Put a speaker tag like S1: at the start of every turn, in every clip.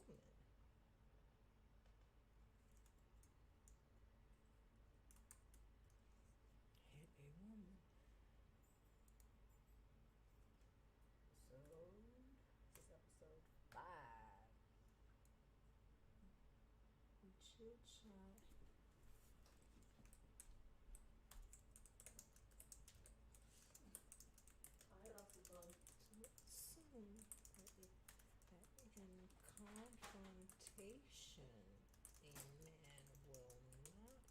S1: woman. Hit a woman. So, this is episode 5. Chit chat.
S2: I also fun.
S1: Soon, in confrontation, a man will not hit.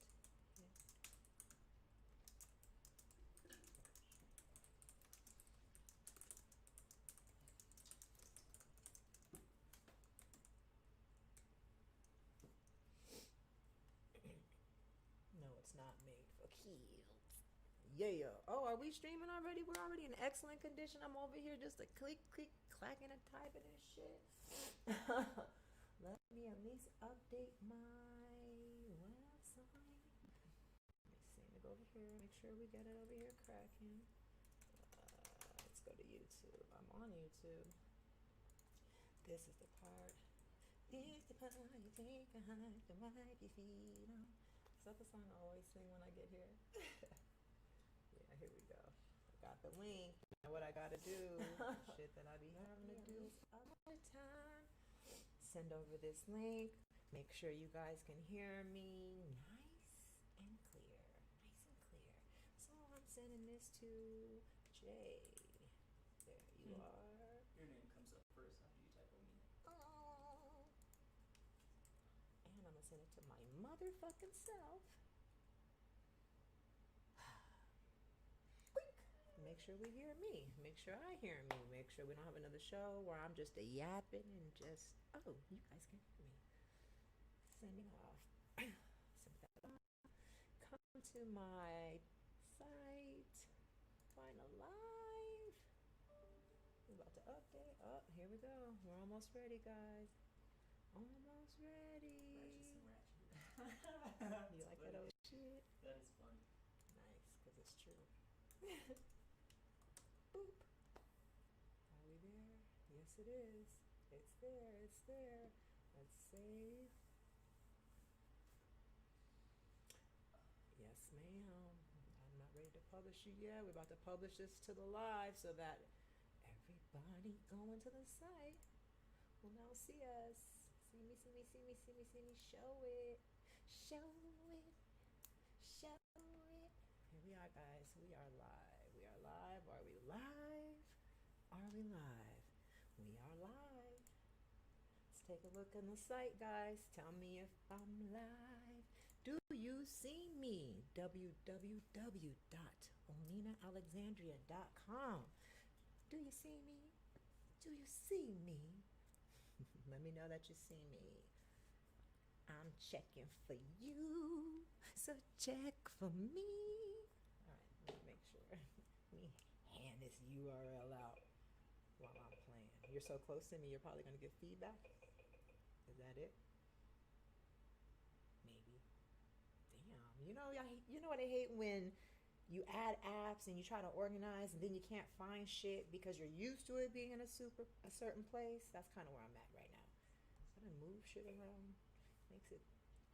S1: No, it's not made for kills. Yeah. Oh, are we streaming already? We're already in excellent condition. I'm over here just a click, clacking and typing and shit. Let me at least update my website. Let me see. Let me go over here. Make sure we get it over here cracking. Let's go to YouTube. I'm on YouTube. This is the part. This is the part you take a hike to wipe your feet on. Is that the song I always sing when I get here? Yeah, here we go. I got the link. Now what I gotta do, shit that I be having to do all the time. Send over this link. Make sure you guys can hear me nice and clear. Nice and clear. So I'm sending this to Jay. There you are.
S2: Your name comes up first after you type on me.
S1: Oh. And I'm gonna send it to my motherfucking self. Make sure we hear me. Make sure I hear me. Make sure we don't have another show where I'm just a yapping and just, oh, you guys can hear me. Sending off. Send that off. Come to my site. Find a live. We're about to update. Oh, here we go. We're almost ready, guys. Almost ready.
S2: Ratchet.
S1: You like that old shit?
S2: That is fun.
S1: Nice, because it's true. Boop. Are we there? Yes, it is. It's there. It's there. Let's save. Yes, ma'am. I'm not ready to publish you yet. We're about to publish this to the live so that everybody going to the site will now see us. See me, see me, see me, see me, see me. Show it. Show it. Show it. Here we are, guys. We are live. We are live. Are we live? Are we live? We are live. Let's take a look on the site, guys. Tell me if I'm live. Do you see me? www.oninaalexandria.com. Do you see me? Do you see me? Let me know that you see me. I'm checking for you, so check for me. All right, let me make sure. Let me hand this URL out while I'm playing. You're so close to me, you're probably gonna get feedback. Is that it? Maybe. Damn. You know what I hate when you add apps and you try to organize and then you can't find shit because you're used to it being in a certain place. That's kind of where I'm at right now. So I move shit around. Makes it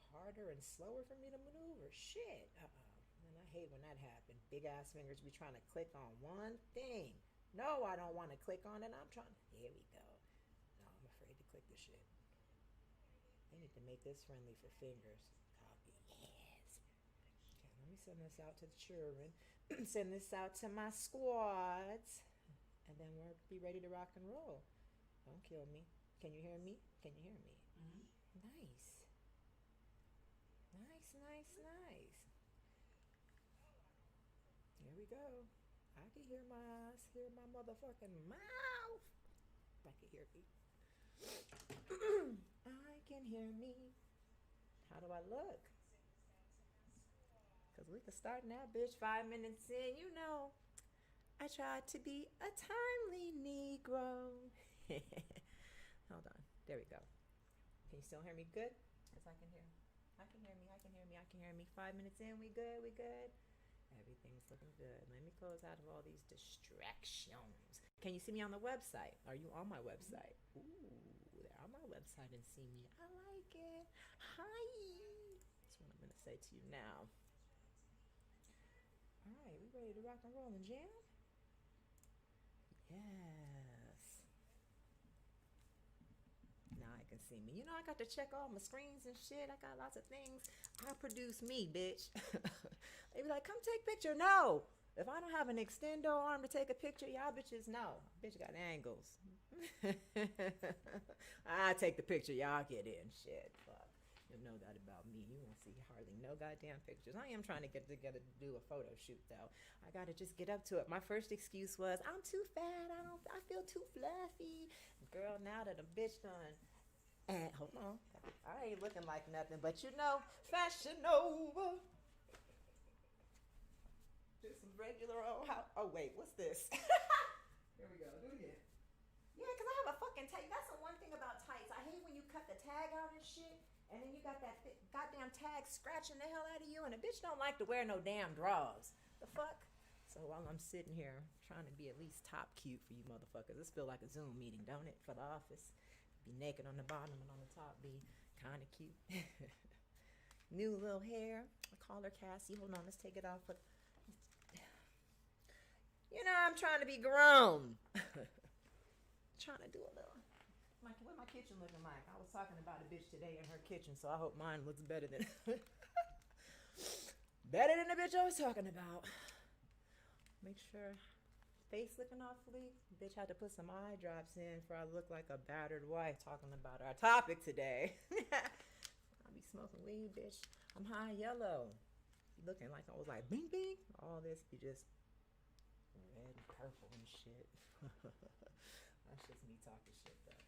S1: harder and slower for me to maneuver. Shit. And I hate when that happens. Big ass fingers be trying to click on one thing. No, I don't want to click on it. I'm trying. Here we go. No, I'm afraid to click the shit. They need to make this friendly for fingers. Copy. Yes. Okay, let me send this out to the children. Send this out to my squads. And then we'll be ready to rock and roll. Don't kill me. Can you hear me? Can you hear me?
S2: Mm-hmm.
S1: Nice. Nice. Here we go. I can hear my motherfucking mouth. I can hear me. I can hear me. How do I look? Because we can start now, bitch. 5 minutes in, you know. I tried to be a timely Negro. Hold on. There we go. Can you still hear me good? Yes, I can hear. I can hear me. 5 minutes in, we good? Everything's looking good. Let me close out of all these distractions. Can you see me on the website? Are you on my website? Ooh, they're on my website. website and see me. I like it. Hi. That's what I'm going to say to you now. All right, we ready to rock and roll and jam? Yes. Now I can see me. You know, I got to check all my screens and shit. I got lots of things. I produce me, bitch. They be like, come take picture. No. If I don't have an extendo arm to take a picture, y'all bitches know. Bitch got angles. I take the picture. Y'all get in. Shit. Fuck. You'll know that about me. You won't see hardly no goddamn pictures. I am trying to get together to do a photo shoot, though. I got to just get up to it. My first excuse was, I'm too fat. I feel too fluffy. Girl, now that a bitch done. And hold on, I ain't looking like nothing, but you know, Fashion Nova. Just some regular old house. Oh wait, what's this? Here we go. Do it again. Yeah, cause I have a fucking tag. That's the one thing about tights. I hate when you cut the tag out and shit, and then you got that goddamn tag scratching the hell out of you, and a bitch don't like to wear no damn drawers. The fuck. So while I'm sitting here trying to be at least top cute for you motherfuckers, this feel like a Zoom meeting, don't it? For the office. Be naked on the bottom and on the top be kind of cute. New little hair. I call her Cassie. Hold on, let's take it off. You know, I'm trying to be grown. Trying to do a little. What my kitchen looking like? I was talking about a bitch today in her kitchen, so I hope mine looks better than better than the bitch I was talking about. Make sure. Face looking off fleek. Bitch had to put some eye drops in for I look like a battered wife talking about our topic today. I be smoking weed, bitch. I'm high yellow. Be looking like I was like bing bing. All this be just red and purple and shit. That's just me talking shit though.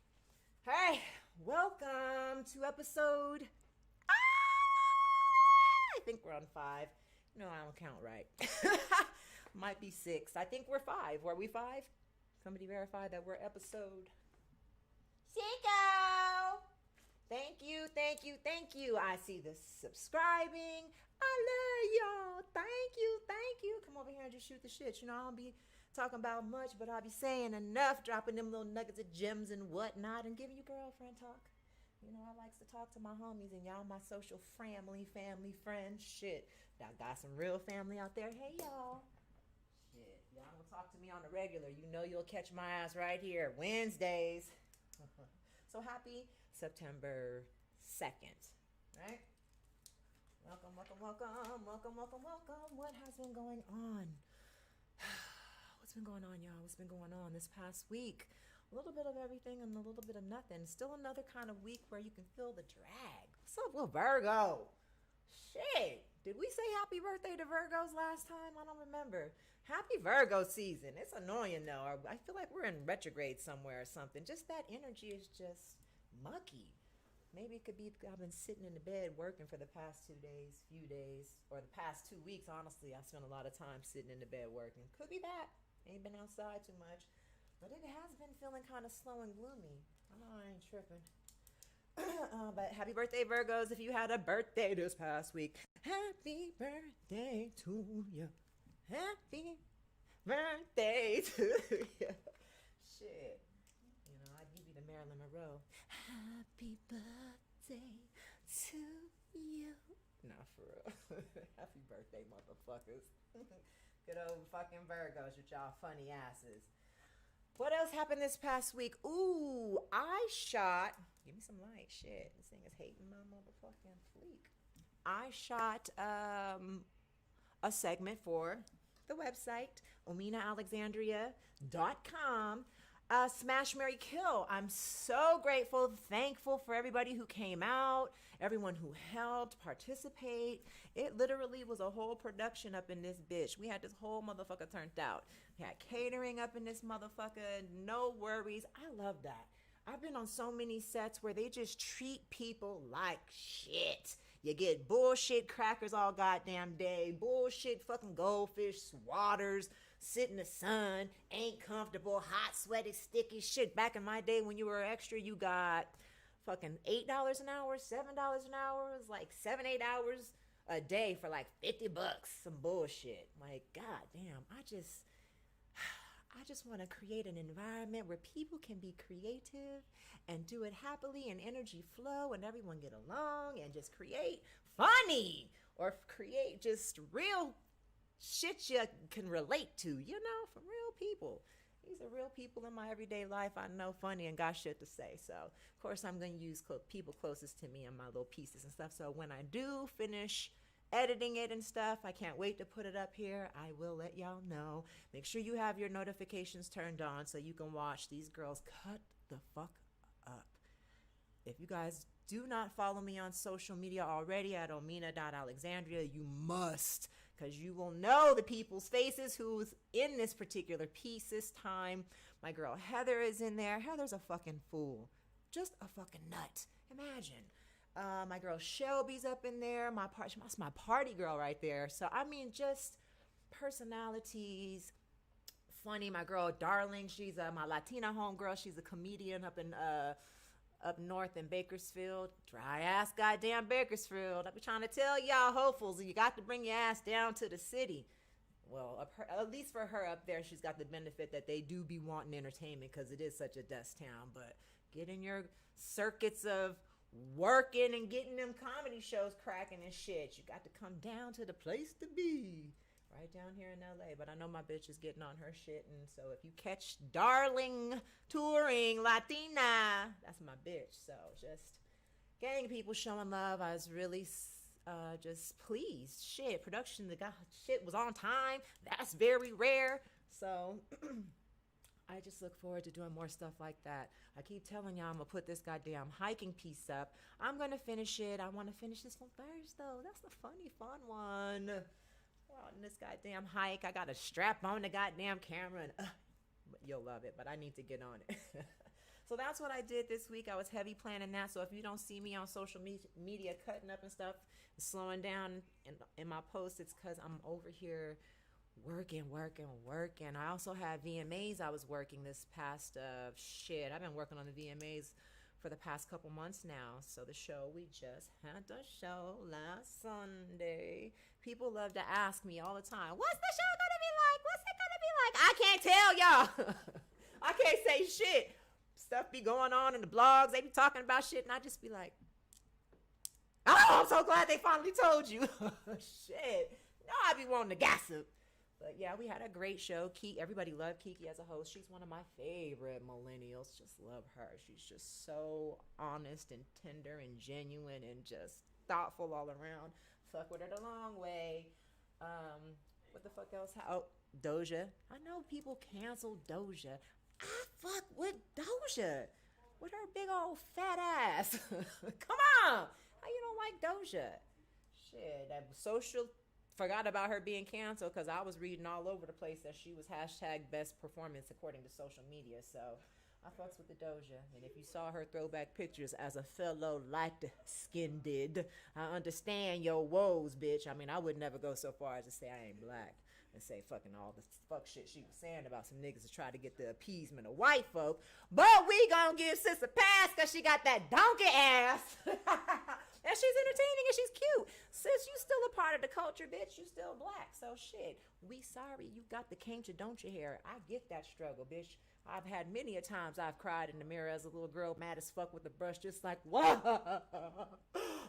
S1: Hey, welcome to episode. I think we're on 5. No, I don't count right. Might be 6. I think we're 5. Were we 5? Somebody verify that we're episode 6. Thank you, thank you, thank you. I see the subscribing. I love y'all. Thank you, thank you. Come over here and just shoot the shit. You know, I don't be talking about much, but I'll be saying enough, dropping them little nuggets of gems and whatnot, and giving you girlfriend talk. You know, I likes to talk to my homies and y'all my social family, friends. Shit, I got some real family out there. Hey, y'all. Shit, y'all don't talk to me on the regular. You know you'll catch my ass right here Wednesdays. So happy September 2nd, right? Welcome, welcome, welcome, welcome, welcome, welcome. What has been going on? What's been going on, y'all? What's been going on this past week? A little bit of everything and a little bit of nothing. Still another kind of week where you can feel the drag. What's up with Virgo? Shit. Did we say happy birthday to Virgos last time? I don't remember. Happy Virgo season. It's annoying though. I feel like we're in retrograde somewhere or something. Just that energy is just mucky. Maybe it could be I've been sitting in the bed working for the past few days, or the past 2 weeks. Honestly, I spent a lot of time sitting in the bed working. Could be that. Ain't been outside too much. But it has been feeling kind of slow and gloomy. I know I ain't tripping. But happy birthday, Virgos, if you had a birthday this past week. Happy birthday to you. Happy birthday to you. Shit. You know, I'd give you the Marilyn Monroe. Happy birthday to you. Nah, for real. Happy birthday, motherfuckers. Good old fucking Virgos with y'all funny asses. What else happened this past week? Ooh, I shot. Give me some light. Shit, this thing is hating my motherfucking fleek. I shot a segment for the website, OminaAlexandria.com. Smash, Marry, Kill. I'm so grateful, thankful for everybody who came out, everyone who helped participate. It literally was a whole production up in this bitch. We had this whole motherfucker turned out. We had catering up in this motherfucker. No worries. I love that. I've been on so many sets where they just treat people like shit. You get bullshit crackers all goddamn day, bullshit fucking goldfish, waters, sit in the sun, ain't comfortable, hot, sweaty, sticky shit. Back in my day when you were extra, you got fucking $8 an hour, $7 an hour. It was like 7-8 hours a day for like $50. Some bullshit. Like, goddamn, I just want to create an environment where people can be creative and do it happily and energy flow and everyone get along and just create funny or create just real shit you can relate to, from real people. These are real people in my everyday life. I know funny and got shit to say. So, of course, I'm going to use people closest to me in my little pieces and stuff. So when I do finish editing it and stuff, I can't wait to put it up here. I will let y'all know. Make sure you have your notifications turned on so you can watch these girls cut the fuck up. If you guys do not follow me on social media already at omina.alexandria, you must, because you will know the people's faces who's in this particular piece this time. My girl Heather is in there. Heather's a fucking fool. Just a fucking nut. Imagine. My girl Shelby's up in there. That's my party girl right there. So, I mean, just personalities. Funny. My girl Darling, she's my Latina homegirl. She's a comedian up north in Bakersfield. Dry ass goddamn Bakersfield. I be trying to tell y'all hopefuls, you got to bring your ass down to the city. Well, at least for her up there, she's got the benefit that they do be wanting entertainment because it is such a dust town. But getting your circuits of working and getting them comedy shows cracking and shit, you got to come down to the place to be. Right down here in LA. But I know my bitch is getting on her shit. And so if you catch Darling touring Latina, that's my bitch. So just gang people showing love. I was really just pleased. Shit, production, the shit was on time. That's very rare. So I just look forward to doing more stuff like that. I keep telling y'all I'm going to put this goddamn hiking piece up. I'm going to finish it. I want to finish this one first, though. That's the funny, fun one. On this goddamn hike, I got to strap on the goddamn camera, and but you'll love it. But I need to get on it. So that's what I did this week. I was heavy planning that. So if you don't see me on social media cutting up and stuff, slowing down in my posts, it's because I'm over here working. I also have VMAs I was working this past I've been working on the VMAs for the past couple months now. So the show, we just had the show last Sunday. People love to ask me all the time, what's the show gonna be like? What's it gonna be like? I can't tell y'all. I can't say shit. Stuff be going on in the blogs. They be talking about shit and I just be like, oh, I'm so glad they finally told you. Shit. No, I be wanting to gossip. But yeah, we had a great show. Everybody loved Kiki as a host. She's one of my favorite millennials. Just love her. She's just so honest and tender and genuine and just thoughtful all around. Fuck with her the long way. What the fuck else? Doja. I know people cancel Doja. I fuck with Doja. With her big old fat ass. Come on. How you don't like Doja? Shit, that social... Forgot about her being canceled because I was reading all over the place that she was hashtag best performance according to social media. So I fucks with the Doja. And if you saw her throwback pictures as a fellow light-skinned, I understand your woes, bitch. I mean, I would never go so far as to say I ain't black and say fucking all the fuck shit she was saying about some niggas to try to get the appeasement of white folk. But we gonna give sis a pass because she got that donkey ass. And she's entertaining and she's cute. Sis, you still a part of the culture, bitch. You still black. So shit, we sorry you got the can't you don't you hair. I get that struggle, bitch. I've had many a times I've cried in the mirror as a little girl, mad as fuck with the brush, just like, whoa.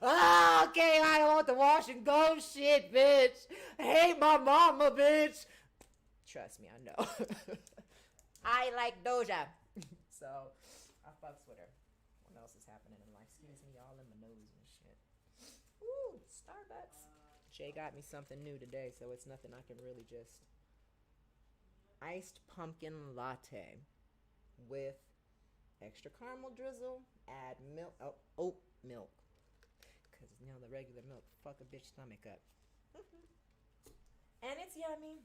S1: Oh, okay, I don't want the wash and go shit, bitch. I hate my mama, bitch. Trust me, I know. I like Doja. So, I fucks with her. What else is happening in life? Excuse me, all in my nose and shit. Ooh, Starbucks. Jay got me something new today, so it's nothing I can really just... Iced pumpkin latte with extra caramel drizzle, add milk, oat milk, because the regular milk fuck a bitch stomach up. And it's yummy.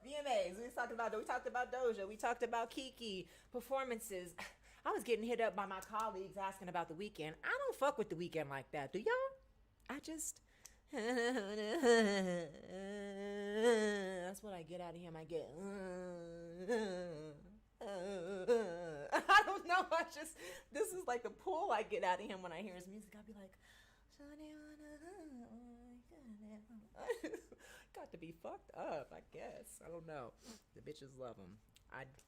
S1: VMAs, we talked about Doja, we talked about Kiki performances. I was getting hit up by my colleagues asking about the Weeknd. I don't fuck with the Weeknd like that, do y'all? I just that's what I get out of him. I get I don't know. This is like the pull I get out of him when I hear his music. I'll be like, Got to be fucked up, I guess. I don't know. The bitches love him.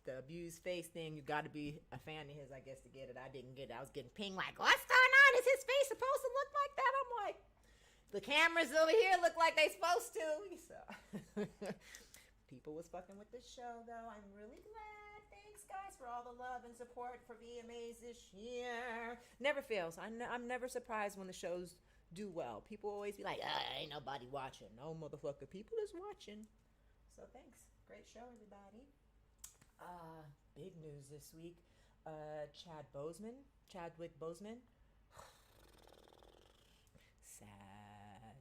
S1: The abused face thing, you got to be a fan of his, I guess, to get it. I didn't get it. I was getting pinged like, what's going on? Is his face supposed to look like that? I'm like, the cameras over here look like they supposed to. So people was fucking with this show, though. I'm really glad. Thanks, guys, for all the love and support for VMAs this year. Never fails. I'm never surprised when the shows do well. People always be like, ain't nobody watching. No, motherfucker. People is watching. So thanks. Great show, everybody. Big news this week. Chadwick Boseman. Sad.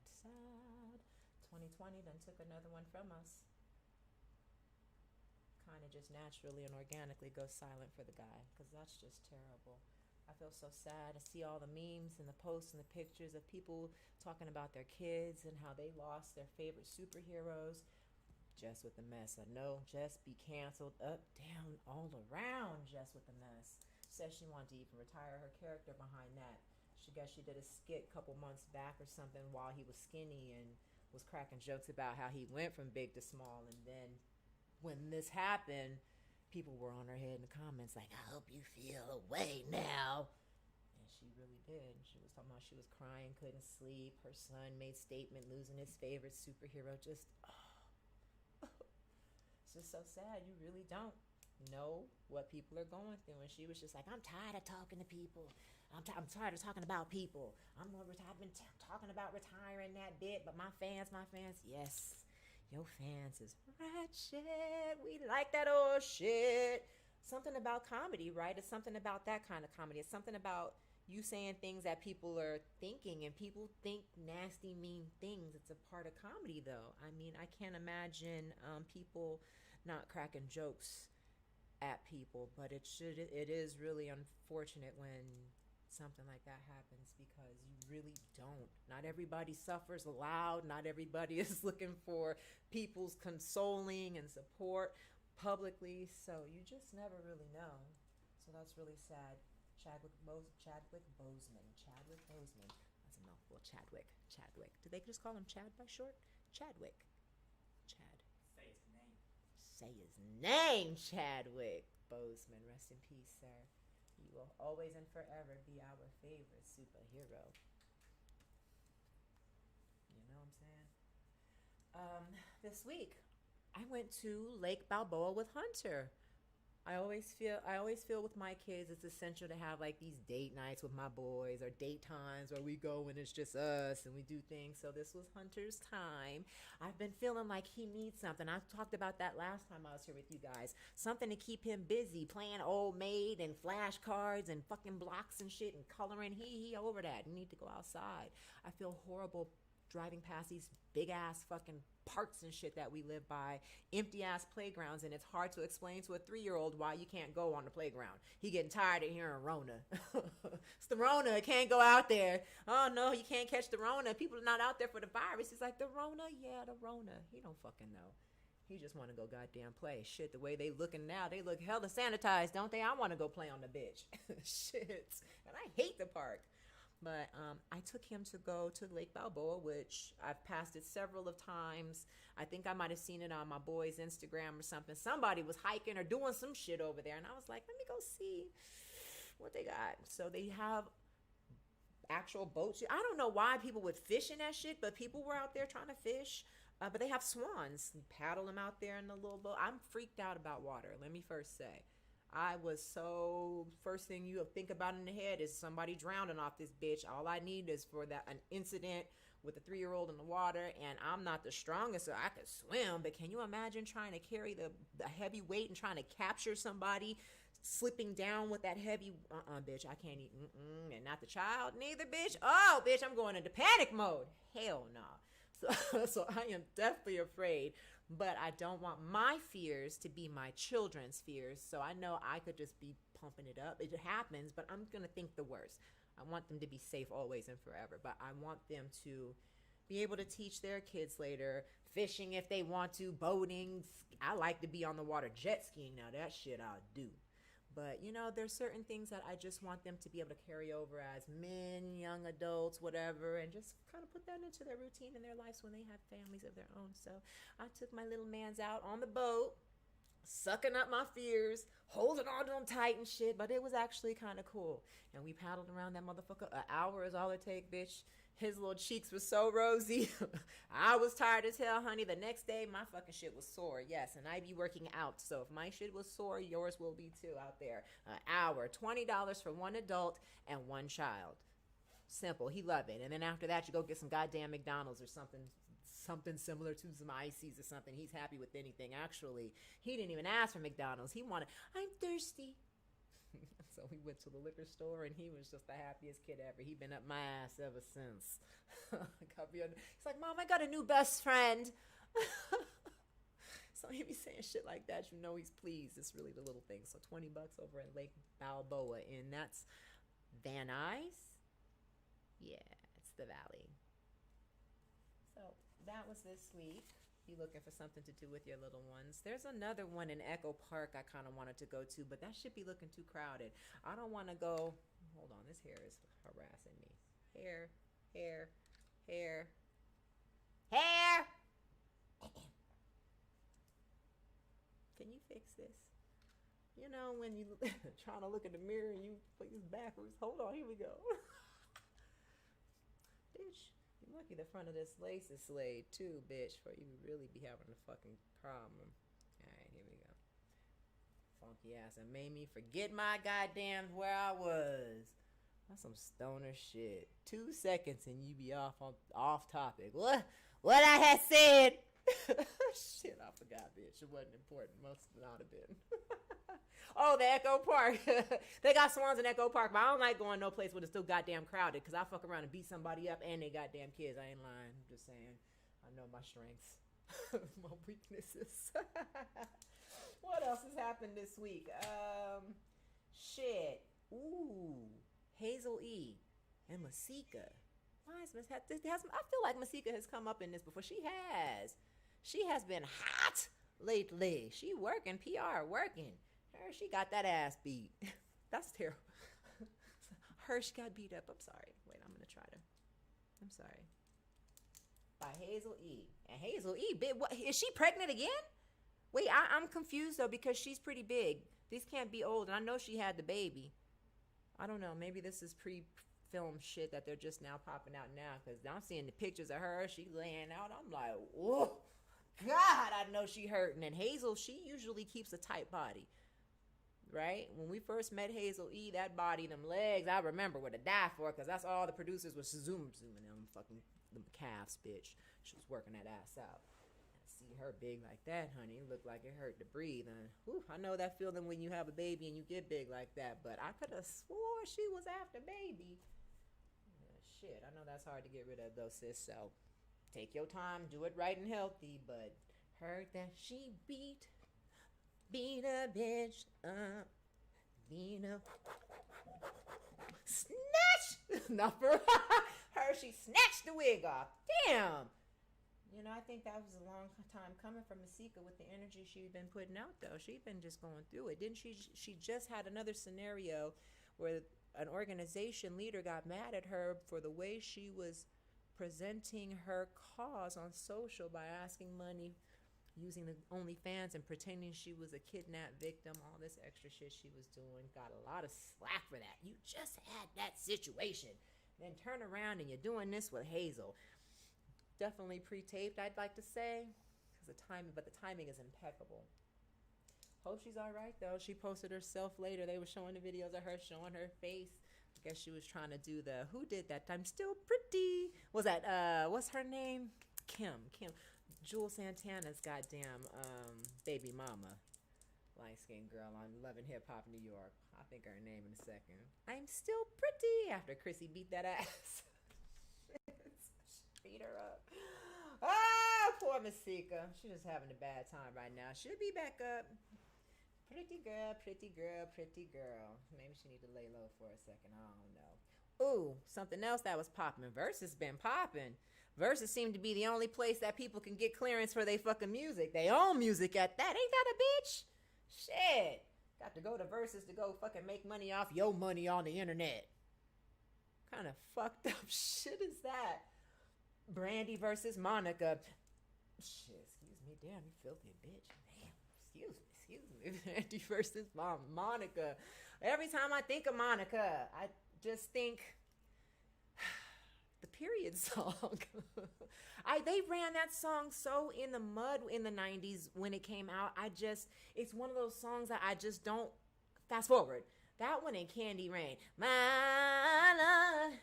S1: 2020 then took another one from us. Kind of just naturally and organically go silent for the guy, because that's just terrible. I feel so sad. I see all the memes and the posts and the pictures of people talking about their kids and how they lost their favorite superheroes. Jess with the mess. I know Jess be canceled up, down, all around. Jess with the mess. Says she wanted to even retire her character behind that. She did a skit a couple months back or something while he was skinny and was cracking jokes about how he went from big to small. And then when this happened, people were on her head in the comments like, I hope you feel away now. And she really did. She was talking about she was crying, couldn't sleep. Her son made statement losing his favorite superhero. Just, it's just so sad. You really don't know what people are going through. And she was just like, I'm tired of talking to people. I'm tired of talking about people. I've been talking about retiring that bit, but my fans, yes, your fans is ratchet. We like that old shit. Something about comedy, right? It's something about that kind of comedy. It's something about you saying things that people are thinking, and people think nasty, mean things. It's a part of comedy, though. I mean, I can't imagine people not cracking jokes at people, but it is really unfortunate when something like that happens, because you really don't. Not everybody suffers loud. Not everybody is looking for people's consoling and support publicly, so you just never really know. So that's really sad. Chadwick Boseman. That's a mouthful. Chadwick. Do they just call him Chad by short? Chadwick. Chad. Say his name, Chadwick Boseman. Rest in peace, sir. You will always and forever be our favorite superhero. You know what I'm saying? This week, I went to Lake Balboa with Hunter. I always feel with my kids, it's essential to have like these date nights with my boys, or date times where we go and it's just us and we do things. So this was Hunter's time. I've been feeling like he needs something. I talked about that last time I was here with you guys. Something to keep him busy, playing Old Maid and flashcards and fucking blocks and shit and coloring. He over that. You need to go outside. I feel horrible driving past these big ass fucking parks and shit that we live by, empty ass playgrounds, and it's hard to explain to a 3-year-old why you can't go on the playground. He getting tired of hearing Rona. It's the Rona, can't go out there. Oh no, you can't catch the Rona. People are not out there for the virus. He's like, the Rona? Yeah, the Rona. He don't fucking know. He just want to go goddamn play. Shit, the way they looking now, they look hella sanitized, don't they? I want to go play on the bitch. Shit. And I hate the park. But I took him to go to Lake Balboa, which I've passed it several of times. I think I might have seen it on my boy's Instagram or something. Somebody was hiking or doing some shit over there. And I was like, let me go see what they got. So they have actual boats. I don't know why people would fish in that shit, but people were out there trying to fish. But they have swans. You paddle them out there in the little boat. I'm freaked out about water, let me first say. First thing you think about in the head is somebody drowning off this bitch. All I need is for an incident with a 3-year-old in the water, and I'm not the strongest, so I could swim, but can you imagine trying to carry the heavy weight and trying to capture somebody slipping down with that heavy, bitch, I can't eat, and not the child, neither, bitch. Oh, bitch, I'm going into panic mode. Hell no. So I am definitely afraid. But I don't want my fears to be my children's fears. So I know I could just be pumping it up. It happens, but I'm going to think the worst. I want them to be safe always and forever. But I want them to be able to teach their kids later, fishing if they want to, boating. I like to be on the water, jet skiing. Now that shit I'll do. But, you know, there's certain things that I just want them to be able to carry over as men, young adults, whatever, and just kind of put that into their routine in their lives when they have families of their own. So I took my little mans out on the boat, sucking up my fears, holding on to them tight and shit, but it was actually kind of cool. And we paddled around that motherfucker. An hour is all it take, bitch. His little cheeks were so rosy. I was tired as hell, honey. The next day, my fucking shit was sore. Yes, and I be working out. So if my shit was sore, yours will be too out there. An hour, $20 for one adult and one child. Simple. He love it. And then after that, you go get some goddamn McDonald's or something similar to some ices or something. He's happy with anything. Actually, he didn't even ask for McDonald's. He wanted, I'm thirsty. So we went to the liquor store, and he was just the happiest kid ever. He been up my ass ever since. He's like, Mom, I got a new best friend. So he be saying shit like that. You know he's pleased. It's really the little things. So $20 over at Lake Balboa, and that's Van Nuys. Yeah, it's the valley. So that was this week. You looking for something to do with your little ones. There's another one in Echo Park I kind of wanted to go to, but that should be looking too crowded. I don't want to go. Hold on, this hair is harassing me. Hair. Can you fix this? You know when you trying to look in the mirror and you put this backwards. Hold on, here we go. Bitch. You're lucky the front of this lace is slayed too, bitch, for you really be having a fucking problem. Alright, here we go. Funky ass. And made me forget my goddamn where I was. That's some stoner shit. 2 seconds and you be off topic. What I had said. Shit, I forgot, bitch. It wasn't important. Most of it ought have been. Oh, the Echo Park. They got swans in Echo Park, but I don't like going no place where it's still goddamn crowded, because I fuck around and beat somebody up and they goddamn kids. I ain't lying. I'm just saying. I know my strengths. My weaknesses. What else has happened this week? Shit. Ooh. Hazel E. and Masika. Why is I feel like Masika has come up in this before. She has. She has been hot lately. She working, PR working. She got that ass beat. That's terrible. She got beat up. I'm sorry. Wait, I'm going to try to. I'm sorry. By Hazel E. And Hazel E, what, is she pregnant again? Wait, I'm confused, though, because she's pretty big. These can't be old, and I know she had the baby. I don't know. Maybe this is pre-film shit that they're just now popping out now, because I'm seeing the pictures of her. She laying out. I'm like, whoa. God, I know she hurting. And Hazel, she usually keeps a tight body. Right? When we first met Hazel E, that body, them legs, I remember what to die for, because that's all the producers was zooming them fucking them calves, bitch. She was working that ass out. I see her big like that, honey. It looked like it hurt to breathe. And I know that feeling when you have a baby and you get big like that, but I could have swore she was after baby. Shit, I know that's hard to get rid of though, sis, so take your time, do it right and healthy, but heard that she beat a bitch up. Beat a snatch. Not for her. She snatched the wig off. Damn. You know, I think that was a long time coming from Masika with the energy she'd been putting out, though. She'd been just going through it. Didn't she? She just had another scenario where an organization leader got mad at her for the way she was presenting her cause on social by asking money, using the OnlyFans and pretending she was a kidnapped victim, all this extra shit she was doing. Got a lot of slack for that. You just had that situation. Then turn around and you're doing this with Hazel. Definitely pre-taped, I'd like to say, because the timing is impeccable. Hope she's all right, though. She posted herself later. They were showing the videos of her showing her face. I guess she was trying to do who did that? I'm still pretty. Was that, what's her name? Kim. Jewel Santana's goddamn baby mama. Light-skinned girl on Love and Hip Hop New York. I'll think of her name in a second. I'm still pretty after Chrissy beat that ass. Beat her up. Ah, poor Masika. She's just having a bad time right now. She'll be back up. Pretty girl. Maybe she need to lay low for a second. I don't know. Ooh, something else that was popping. Versus been popping. Versus seem to be the only place that people can get clearance for their fucking music. They own music at that. Ain't that a bitch? Shit. Got to go to Versus to go fucking make money off your money on the internet. Kind of fucked up shit is that? Brandy versus Monica. Shit, excuse me. Damn, you filthy bitch. Damn, excuse me. Brandy versus Monica. Every time I think of Monica, I just think the period song. They ran that song so in the mud in the 90s when it came out. It's one of those songs that I just don't fast forward. That one in Candy Rain. My love,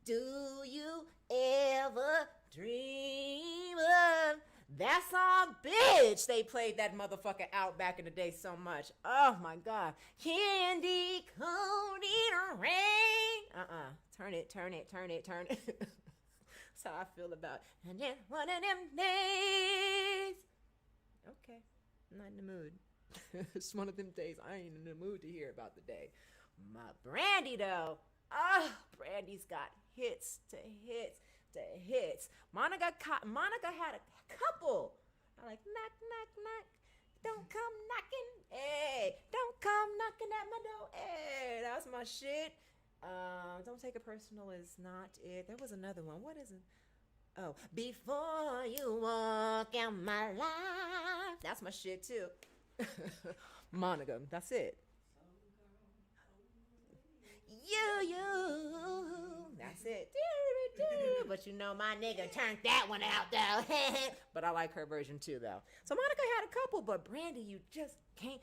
S1: do you ever dream of that song? Bitch, they played that motherfucker out back in the day so much. Oh my God. Candy coated rain. Turn it. That's how I feel about it. And then one of them days. Okay, I'm not in the mood. It's one of them days I ain't in the mood to hear about the day. My Brandy though. Brandy's got hits to hits to hits. Monica had a couple. I like knock, knock, knock. Don't come knocking. Hey, don't come knocking at my door. Hey, that's my shit. Don't take it personal is not it. There was another one. What is it? Oh, before you walk out my life. That's my shit too. Monica, that's it. You, that's it. But you know my nigga turned that one out though. But I like her version too though. So Monica had a couple, but Brandy, you just can't.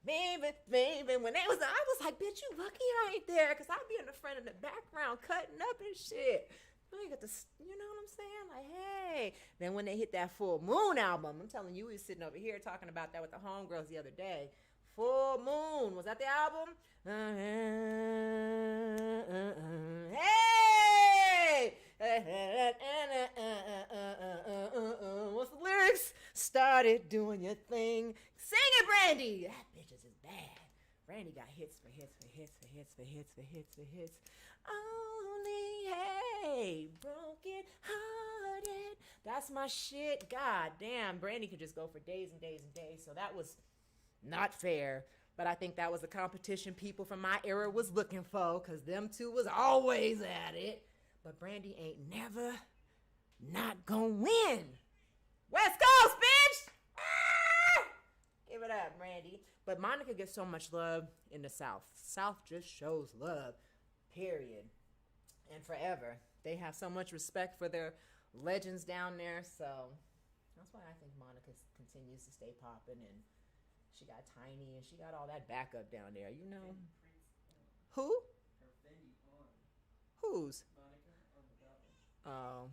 S1: Baby, when they was, I was like, bitch, you lucky I ain't there, cause I'd be in the front and the background cutting up and shit. I got to, you know what I'm saying? Like, hey. Then when they hit that Full Moon album, I'm telling you, we was sitting over here talking about that with the homegirls the other day. Full Moon, was that the album? Hey! What's the lyrics? Started doing your thing. Sing it, Brandy! That bitch is bad. Brandy got hits for hits. Only, hey, broken hearted. That's my shit. God damn, Brandy could just go for days and days and days. So that was not fair. But I think that was the competition people from my era was looking for, because them two was always at it. But Brandy ain't never not gonna win. West Coast, bitch! Ah! Give it up, Brandy. But Monica gets so much love in the South. South just shows love, period. And forever. They have so much respect for their legends down there. So that's why I think Monica continues to stay popping. And she got Tiny and she got all that backup down there, you know. Who?
S2: Her Fendi on.
S1: Whose?
S2: Monica on the album.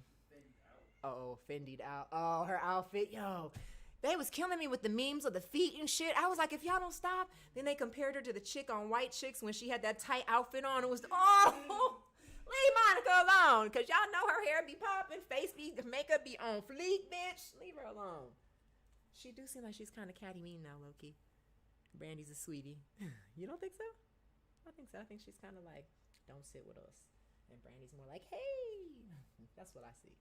S1: Oh. Fendied out. Oh, her outfit. Yo, they was killing me with the memes of the feet and shit. I was like, if y'all don't stop. Then they compared her to the chick on White Chicks when she had that tight outfit on. It was, leave Monica alone. Because y'all know her hair be popping, makeup be on fleek, bitch. Leave her alone. She do seem like she's kind of catty mean now, low-key. Brandy's a sweetie. You don't think so? I think so. I think she's kind of like, don't sit with us. And Brandy's more like, hey. That's what I see.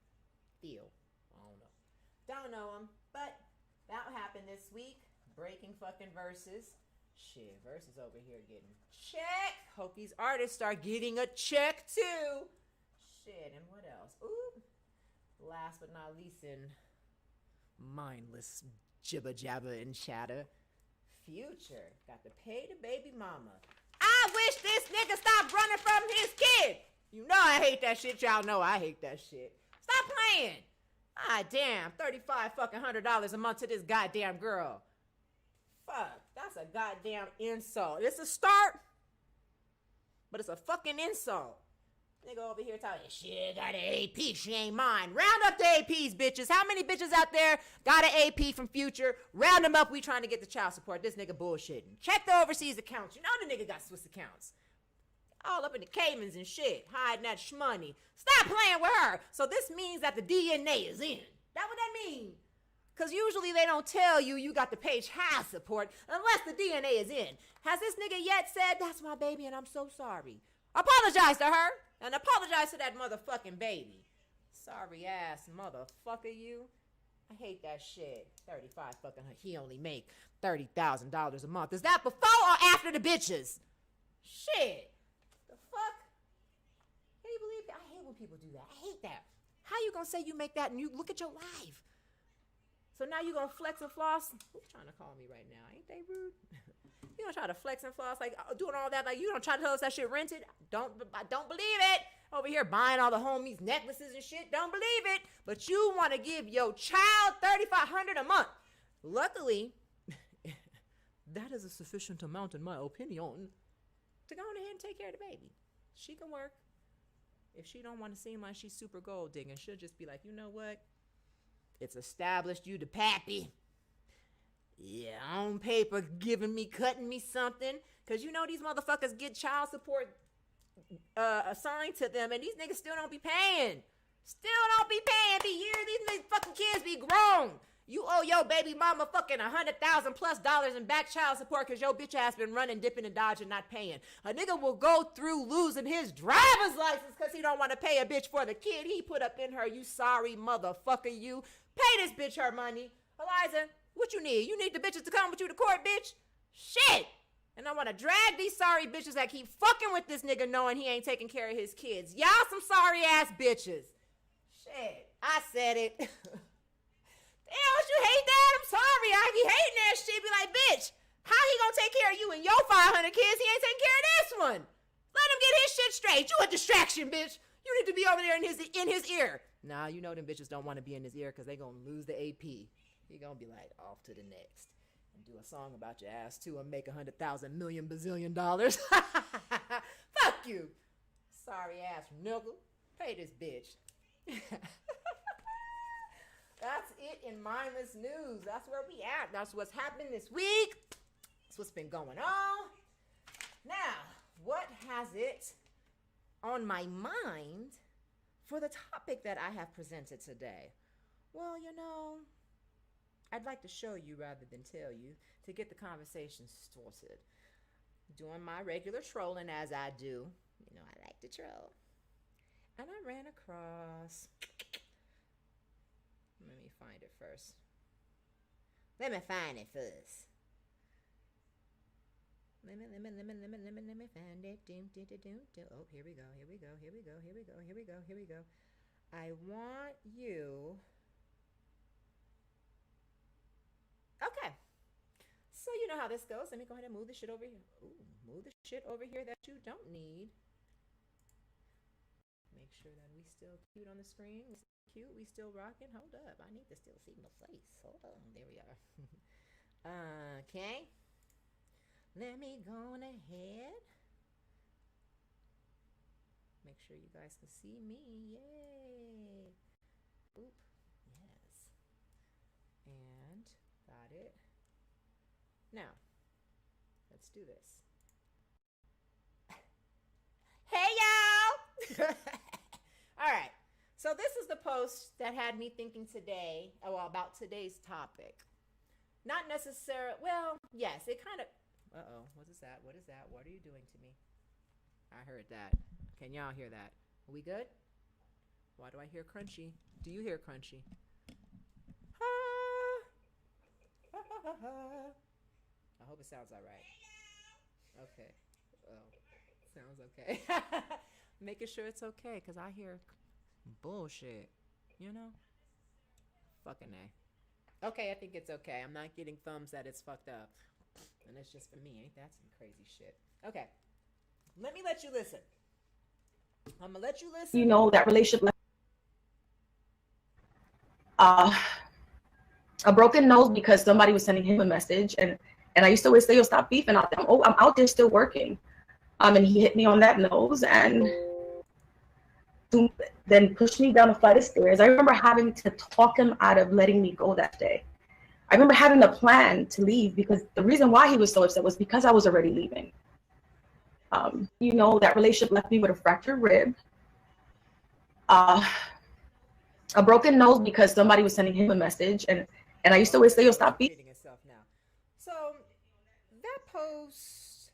S1: Feel. I don't know him. But that happened this week. Breaking fucking Versus. Shit, Versus over here getting check. Hope these artists start getting a check too. Shit, and what else? Ooh. Last but not least in mindless jibber jabber and chatter, Future got to pay the baby mama. I wish this nigga stopped running from his kid. You know I hate that shit. Y'all know I hate that shit. Stop playing. Ah, damn. $3,500 a month to this goddamn girl. Fuck. That's a goddamn insult. It's a start, but it's a fucking insult. Nigga over here talking, shit, got an AP, she ain't mine. Round up the APs, bitches. How many bitches out there got an AP from Future? Round them up, we trying to get the child support. This nigga bullshitting. Check the overseas accounts. You know the nigga got Swiss accounts. All up in the Caymans and shit, hiding that shmoney. Stop playing with her. So this means that the DNA is in. That what that mean? Because usually they don't tell you got to pay child support unless the DNA is in. Has this nigga yet said, that's my baby and I'm so sorry? Apologize to her and apologize to that motherfucking baby. Sorry ass motherfucker you. I hate that shit. 35 fucking, he only make $30,000 a month. Is that before or after the bitches? Shit. The fuck? Can you believe that? I hate when people do that. I hate that. How you gonna say you make that and you look at your life? So now you gonna flex and floss? Who's trying to call me right now? Ain't they rude? You gonna try to flex and floss, like doing all that, like you gonna try to tell us that shit rented? I don't believe it. Over here buying all the homies necklaces and shit. Don't believe it. But you want to give your child $3,500 a month. Luckily, that is a sufficient amount, in my opinion, to go on ahead and take care of the baby. She can work. If she don't want to seem like she's super gold digging, she'll just be like, you know what? It's established you the pappy. Yeah, on paper, cutting me something. Because you know these motherfuckers get child support assigned to them, and these niggas still don't be paying. Be years. These fucking kids be grown. You owe your baby mama fucking $100,000+ in back child support because your bitch ass been running, dipping, and dodging, not paying. A nigga will go through losing his driver's license because he don't want to pay a bitch for the kid he put up in her. You sorry motherfucker, you. Pay this bitch her money. Eliza, what you need? You need the bitches to come with you to court, bitch? Shit. And I want to drag these sorry bitches that keep fucking with this nigga knowing he ain't taking care of his kids. Y'all some sorry ass bitches. Shit. I said it. Damn, don't you hate that? I'm sorry. I be hating that shit. Be like, bitch, how he gonna take care of you and your 500 kids? He ain't taking care of this one. Let him get his shit straight. You a distraction, bitch. You need to be over there in his ear. Nah, you know them bitches don't want to be in his ear because they gonna lose the AP. He gonna be like, off to the next. And do a song about your ass too and make $100,000 million bazillion dollars. Fuck you. Sorry ass nigga. Pay this bitch. That's it in mindless news. That's where we at. That's what's happened this week. That's what's been going on. Now, what has it on my mind for the topic that I have presented today? Well, you know, I'd like to show you rather than tell you to get the conversation started. Doing my regular trolling as I do. You know, I like to troll. And I ran across... Let me find it first. Let me find it. Let me find it. Oh, here we go. I want you. Okay. So you know how this goes. Let me go ahead and move the shit over here. Ooh, move the shit over here that you don't need. Make sure that we still cute on the screen. Cute, we still rocking. Hold up, I need to still see my face. Hold on, there we are. Okay, let me go on ahead. Make sure you guys can see me. Yay! Oop, yes. And got it. Now, let's do this. Hey y'all! All right. So this is the post that had me thinking today, about today's topic. Not necessarily, well, yes, it kind of, what is that? What is that? What are you doing to me? I heard that. Can y'all hear that? Are we good? Why do I hear crunchy? Do you hear crunchy? I hope it sounds all right. Okay. Oh, sounds okay. Making sure it's okay, because I hear bullshit, you know? Fucking A. Okay, I think it's okay. I'm not getting thumbs that it's fucked up. And it's just for me. Ain't that some crazy shit? Okay. Let me let you listen. I'm gonna let you listen.
S3: You know, that relationship. A broken nose because somebody was sending him a message. And I used to always say, yo, stop beefing out there. Oh, I'm out there still working. And he hit me on that nose and then pushed me down a flight of stairs. I remember having to talk him out of letting me go that day. I remember having a plan to leave because the reason why he was so upset was because I was already leaving. You know, that relationship left me with a fractured rib, a broken nose because somebody was sending him a message. And I used to always say, yo, stop beating
S1: itself now. So that post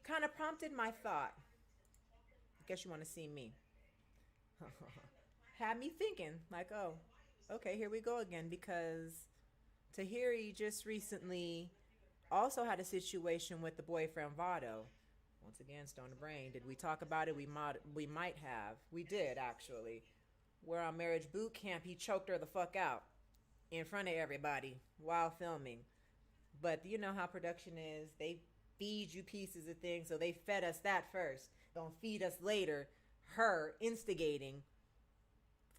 S1: kind of prompted my thought. I guess you want to see me. Had me thinking like, oh, Okay, here we go again because Tahiri just recently also had a situation with the boyfriend Vado. Once again, Stone the Brain. Did we talk about it? We might have. We did actually. Where on marriage boot camp, he choked her the fuck out in front of everybody while filming. But you know how production is. They feed you pieces of things, so they fed us that first. Don't feed us later her instigating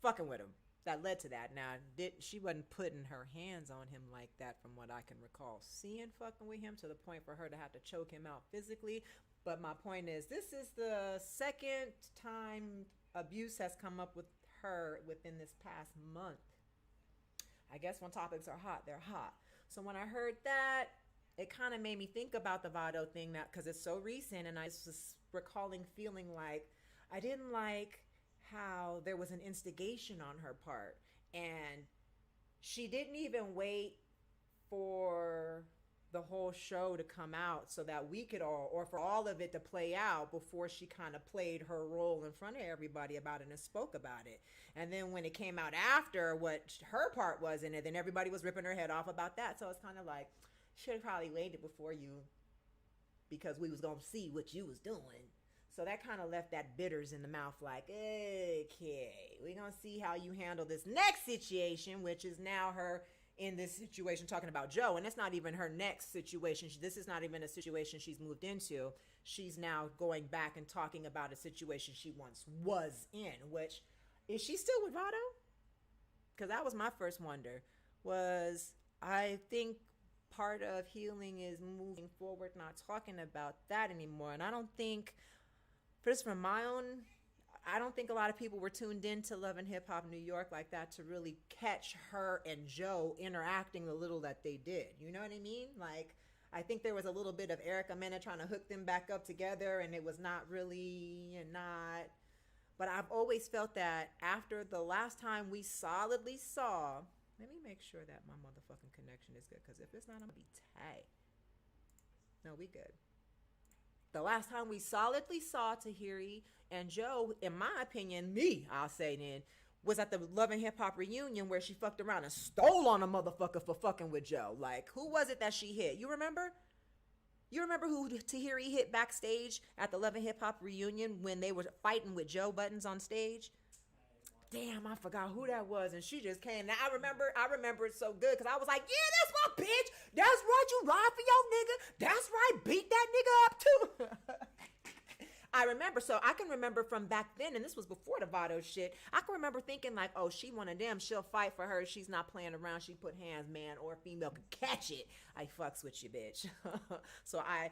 S1: fucking with him. That led to that. Now, she wasn't putting her hands on him like that from what I can recall. Seeing fucking with him to the point for her to have to choke him out physically. But my point is, this is the second time abuse has come up with her within this past month. I guess when topics are hot, they're hot. So when I heard that, it kind of made me think about the Vado thing, that because it's so recent, and I was recalling feeling like I didn't like how there was an instigation on her part, and she didn't even wait for the whole show to come out so that we could all, or for all of it to play out before she kind of played her role in front of everybody about it and spoke about it. And then when it came out after what her part was in it, then everybody was ripping her head off about that. So it's kind of like, should have probably waited before you, because we was going to see what you was doing. So that kind of left that bitters in the mouth, like, okay, we're going to see how you handle this next situation, which is now her in this situation talking about Joe. And it's not even her next situation. This is not even a situation she's moved into. She's now going back and talking about a situation she once was in, which, is she still with Vado? Because that was my first wonder. I think part of healing is moving forward, not talking about that anymore. And I don't think, just from my own, I don't think a lot of people were tuned into Love and Hip Hop New York like that to really catch her and Joe interacting the little that they did. You know what I mean? Like, I think there was a little bit of Erica Mena trying to hook them back up together, and it was not really, not. But I've always felt that after the last time we solidly saw, let me make sure that my motherfucking connection is good, because if it's not, I'm going to be tight. No, we good. The last time we solidly saw Tahiri and Joe, in my opinion, I'll say then, was at the Love and Hip Hop reunion where she fucked around and stole on a motherfucker for fucking with Joe. Like, who was it that she hit? You remember? You remember who Tahiri hit backstage at the Love and Hip Hop reunion when they were fighting with Joe Buttons on stage? Damn, I forgot who that was, and she just came. Now I remember it so good, because I was like, yeah, that's my bitch. That's right, you ride for your nigga. That's right, beat that nigga up too. I remember, so I can remember from back then, and this was before the Vado shit, I can remember thinking like, oh, she one of them, she'll fight for her, she's not playing around, she put hands, man or female can catch it. I fucks with you, bitch. So I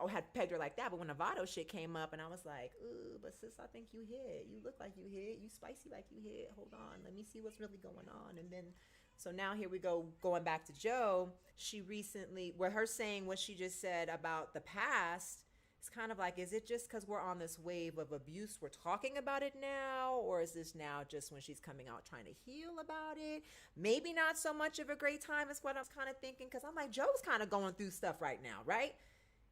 S1: had pegged her like that, but when the Vado shit came up, and I was like, ooh, but sis, I think you hit. You look like you hit. You spicy like you hit. Hold on, let me see what's really going on. And then, so now here we go, going back to Joe. She recently, where her saying what she just said about the past, it's kind of like, is it just because we're on this wave of abuse, we're talking about it now? Or is this now just when she's coming out trying to heal about it? Maybe not so much of a great time is what I was kind of thinking, because I'm like, Joe's kind of going through stuff right now, right?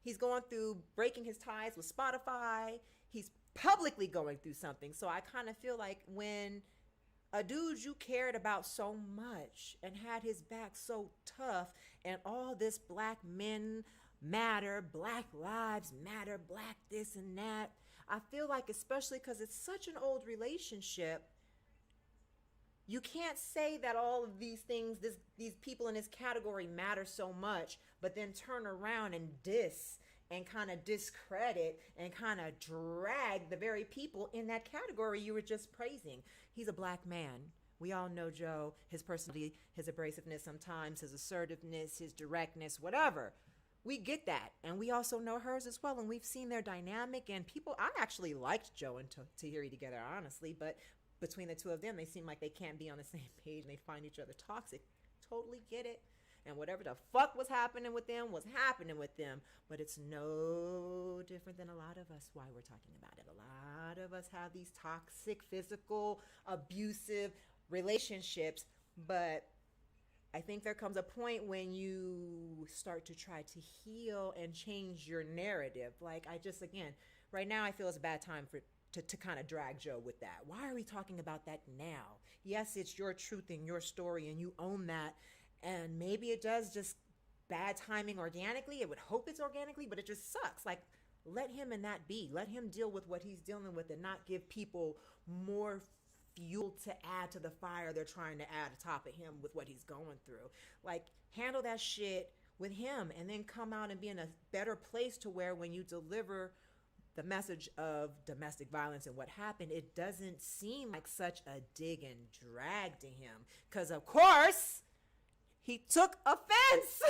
S1: He's going through breaking his ties with Spotify. He's publicly going through something. So I kind of feel like when a dude you cared about so much and had his back so tough, and all this black men matter, black lives matter, black this and that, I feel like, especially because it's such an old relationship, you can't say that all of these things, these people in this category matter so much, but then turn around and diss and kind of discredit and kind of drag the very people in that category you were just praising. He's a black man. We all know Joe, his personality, his abrasiveness sometimes, his assertiveness, his directness, whatever. We get that. And we also know hers as well. And we've seen their dynamic. And I actually liked Joe and Tahiri together, honestly. But between the two of them, they seem like they can't be on the same page and they find each other toxic. Totally get it. And whatever the fuck was happening with them was happening with them. But it's no different than a lot of us, why we're talking about it. A lot of us have these toxic, physical, abusive relationships. But I think there comes a point when you start to try to heal and change your narrative. Like, again, right now I feel it's a bad time to kind of drag Joe with that. Why are we talking about that now? Yes, it's your truth and your story, and you own that. And maybe it does just bad timing organically. It would hope it's organically, but it just sucks. Like, let him and that be. Let him deal with what he's dealing with and not give people more fuel to add to the fire they're trying to add atop of him with what he's going through. Like, handle that shit with him and then come out and be in a better place to where when you deliver the message of domestic violence and what happened, it doesn't seem like such a dig and drag to him. Because, of course, he took offense.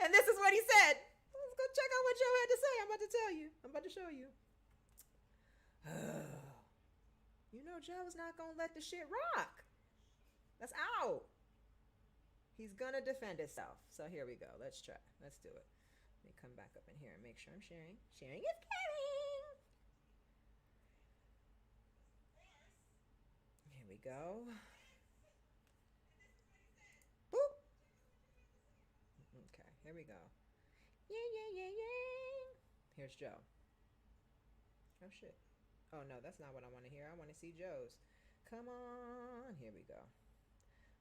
S1: And this is what he said. Let's go check out what Joe had to say. I'm about to tell you. I'm about to show you. You know Joe's not going to let the shit rock. That's out. He's going to defend himself. So here we go. Let's try. Let's do it. Let me come back up in here and make sure I'm sharing. Sharing is caring. Here we go. Boop. Okay, here we go. Yeah. Here's Joe. Oh, shit. Oh, no, that's not what I want to hear. I want to see Joe's. Come on. Here we go.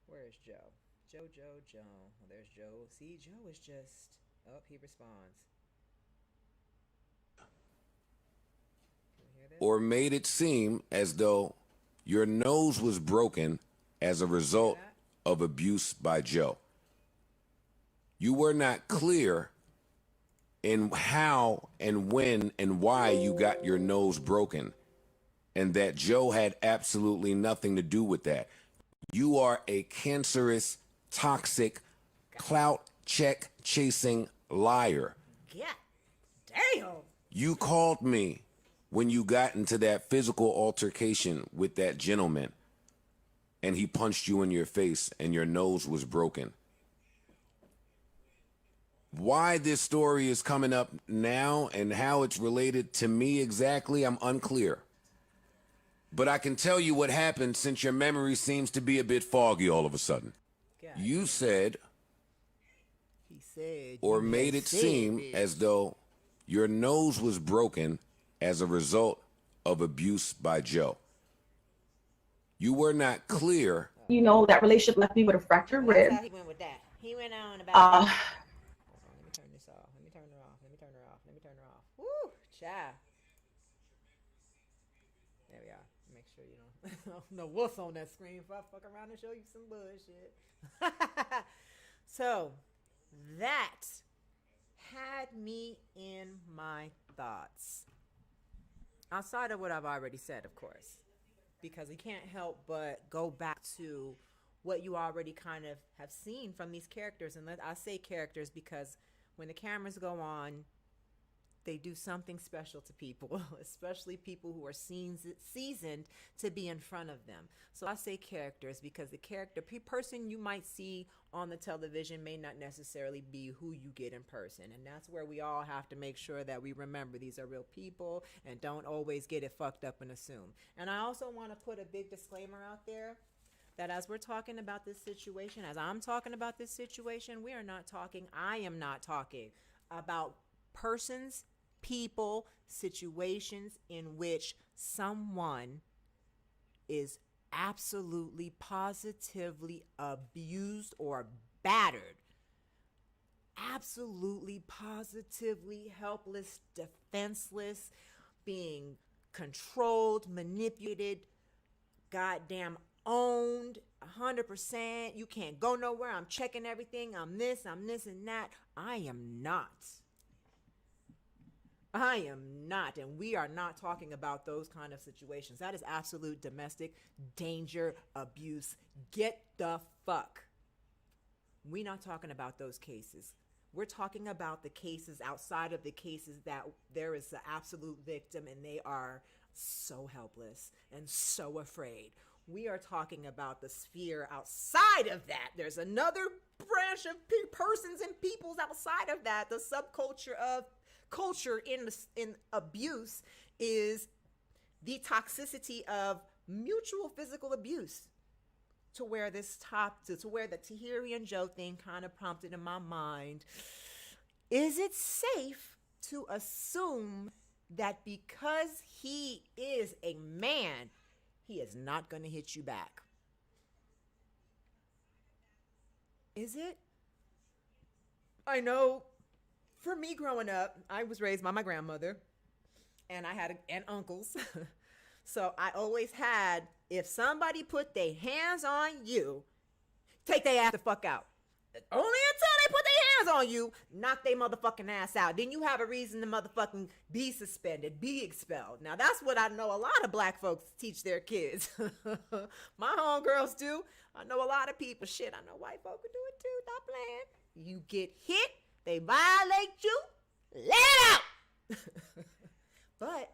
S1: Where is Joe? Joe. Well, there's Joe. See, Joe is just... Oh, he responds. Can we hear this?
S4: Or made it seem as though your nose was broken as a result of abuse by Joe. You were not clear in how and when and why you got your nose broken, and that Joe had absolutely nothing to do with that. You are a cancerous, toxic, clout check chasing liar.
S1: Yeah. Damn.
S4: You called me when you got into that physical altercation with that gentleman, and he punched you in your face and your nose was broken. Why this story is coming up now and how it's related to me exactly, I'm unclear. But I can tell you what happened since your memory seems to be a bit foggy all of a sudden.
S1: God.
S4: You said,
S1: He said,
S4: or
S1: you
S4: made
S1: had
S4: it
S1: said,
S4: seem
S1: bitch.
S4: as though your nose was broken as a result of abuse by Joe. You were not clear.
S3: You know, that relationship left me with a fractured
S1: Well, that's
S3: rib.
S1: how he went with that. He went on about... Hold on, let me turn this off. Let me turn her off. Woo, child. There we are. Make sure you don't know what's on that screen if I fuck around and show you some bullshit. So, that had me in my thoughts. Outside of what I've already said, of course. Because you can't help but go back to what you already kind of have seen from these characters. And I say characters because when the cameras go on, they do something special to people, especially people who are seasoned to be in front of them. So I say characters because the person you might see on the television may not necessarily be who you get in person. And that's where we all have to make sure that we remember these are real people and don't always get it fucked up and assume. And I also want to put a big disclaimer out there that as we're talking about this situation, as I'm talking about this situation, I am not talking about persons, people, situations in which someone is absolutely, positively abused or battered. Absolutely, positively helpless, defenseless, being controlled, manipulated, goddamn owned 100%. You can't go nowhere. I'm checking everything. I'm this and that. I am not. And we are not talking about those kind of situations. That is absolute domestic danger, abuse. Get the fuck. We're not talking about those cases. We're talking about the cases outside of the cases that there is the absolute victim and they are so helpless and so afraid. We are talking about the sphere outside of that. There's another branch of persons and peoples outside of that. The subculture of culture in abuse is the toxicity of mutual physical abuse, to where the Tahiri and Joe thing kind of prompted in my mind, is it safe to assume that because he is a man, he is not going to hit you back. Is it? I know for me growing up, I was raised by my grandmother and I had and uncles. So I always had, if somebody put their hands on you, take their ass the fuck out. Only until they put their hands on you, knock their motherfucking ass out. Then you have a reason to motherfucking be suspended, be expelled. Now that's what I know a lot of black folks teach their kids. My homegirls do. I know a lot of people. Shit, I know white folk can do it too. Stop playing. You get hit, they violate you, let it out. But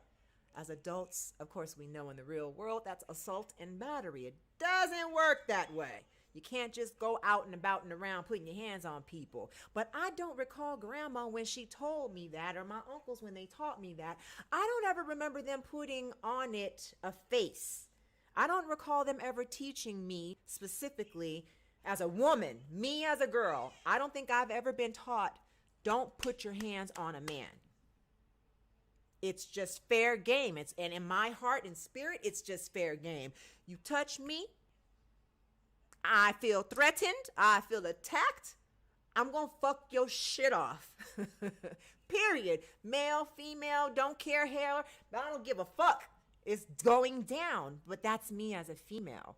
S1: as adults, of course, we know in the real world that's assault and battery. It doesn't work that way. You can't just go out and about and around putting your hands on people. But I don't recall grandma when she told me that, or my uncles when they taught me that. I don't ever remember them putting on it a face. I don't recall them ever teaching me specifically as a woman, me as a girl. I don't think I've ever been taught, don't put your hands on a man. It's just fair game. And in my heart and spirit, it's just fair game. You touch me, I feel threatened. I feel attacked. I'm going to fuck your shit off. Period. Male, female, don't care, hair. I don't give a fuck. It's going down. But that's me as a female.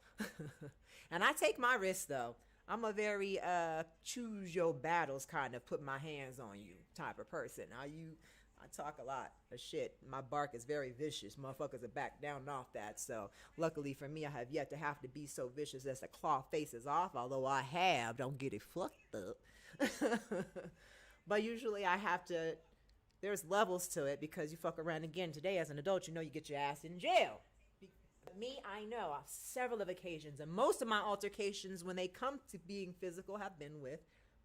S1: And I take my risks, though. I'm a very choose your battles kind of put my hands on you type of person. I talk a lot of shit. My bark is very vicious. Motherfuckers are back down off that. So luckily for me, I have yet to have to be so vicious as to claw faces off. Although I have, don't get it fucked up. But usually I have to, there's levels to it because you fuck around again today as an adult, you know you get your ass in jail. Me, I know on several of occasions, and most of my altercations when they come to being physical have been with